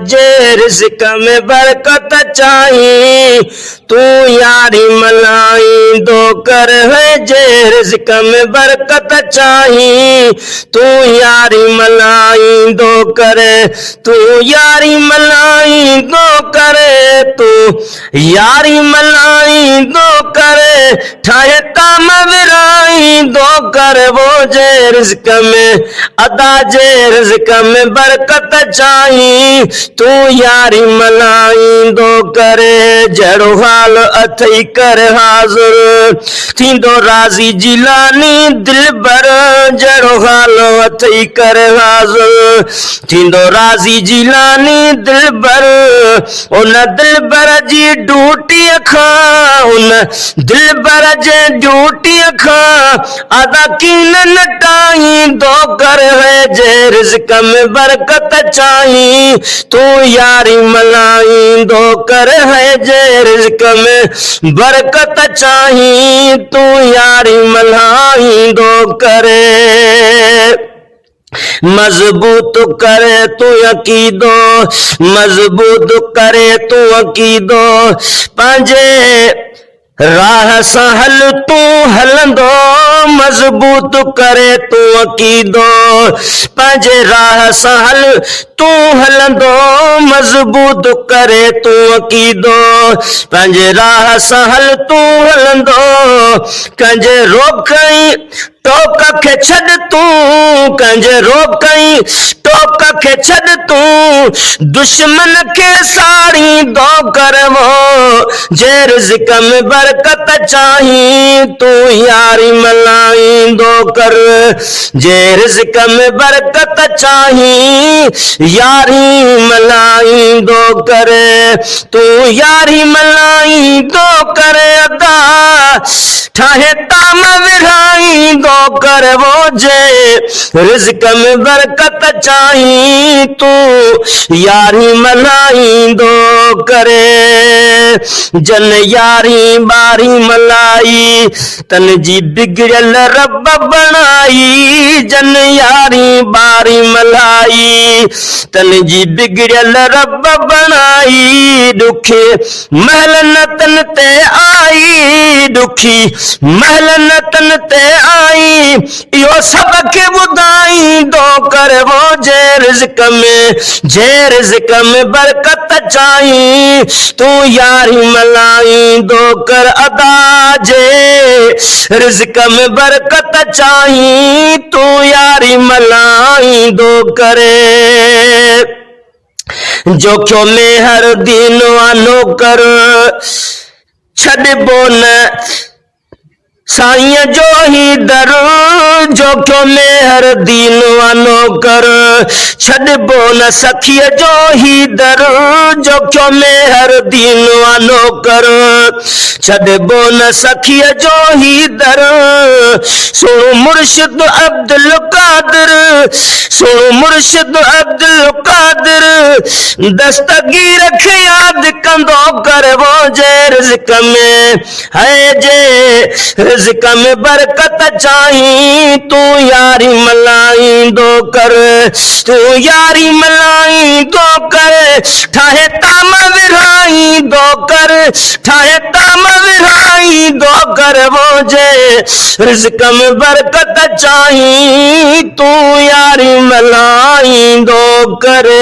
जे रिज़्क़ में बरकत चाही तू यारी मलाई दो कर है। जे रिज़्क़ में बरकत चाही तू यारी मलाई दो करे, तू यारी मलाई दो करे, तू यारी मलाई दो करे, ठाहे ताम विराई दो कर। वो जे रिज़्क़ में अदा, जे रिज़्क़ में बरकत चाही तू यारी मलाई दो करे। जड़ो हाल अथई कर हाज़िर थींदो राज़ी जिलानी दिलबर। जड़ो हाल अथई कर हाज़िर थींदो राज़ी जिलानी दिलबर। उन दिलबर जी ड्यूटी खां, उन दिलबर जे ड्यूटी खां अदा कीन नटाई दो कर है। जे रिज़्क़ में बरकत चाही तू यारी मलाई दो कर है। जे रिज़्क़ में बरकत चाही तू यारी मलाई दो करे। मजबूत करे तू अकीदो, मजबूत करे तू अकीदो, पंहिंजे राह सां हल तू हलंदो। मजबूत करे तू अकीदो, पंहिंजे राह सां हल तू हलंदो। मजबूत करे तू अकीदो, पंहिंजे राह सां हल तू हलंदो। कंहिंजे रोकई टोक खे छॾ तू, कंहिंजे रोकई टोक खे छॾ तू, दुश्मन खे साड़ी दो कर। वो जे रिज़्क़ में बरकत चाही तू यारी मलाई दो कर। जे रिज़्क़ में बरकत चाही यारी मलाई दो करे, तू यारी मलाई दो करे। अदा ठाहे ताम विराई दो कर। वो जे रिज़्क़ में बरकत चाही तू यारी मलाई दो करे। जन यारी बारी मलाई तन जी बिगड़ल रब बनाई। जन यारी बारी मलाई तन जी बिगड़ल रब बनाई। दुखी महल न तन ते आई, दुखी महल न तन ते आई। इहो सब खे ॿुधाई दो कर। वो जे रिज़्क़ में, जे रिज़्क़ में बरकत चाही तू यारी मलाई दो कर। अदा जे रिज़्क़ में बरकत चाही तू यारी मलाई दो करे। जोखियो में हर दिन वानो कर छॾिबो न साईं जो ही दर। जोखियो में हर दीन वानो कर छॾिबो न सखीअ जो ही दर। जोखियो में हर दीन वानो कर छॾिबो न सखीअ जो ही दर। सुनो मुर्शिद अब्दुल कादिर, सुनो मुर्शिद अब्दुल कादिर, दस्तगीर खे यादि कंदो कर। वो जे रिज़्क़ में है, जे रिज़्क़ में बरकत चाही तू यारी मलाई दो कर। तू यारी मलाई दो कर, ठाहे ताम विराई दो कर, ठाहे ताम विराई दो कर। वो जे रिज़्क़ में बरकत चाही तू यारी मलाई दो करे।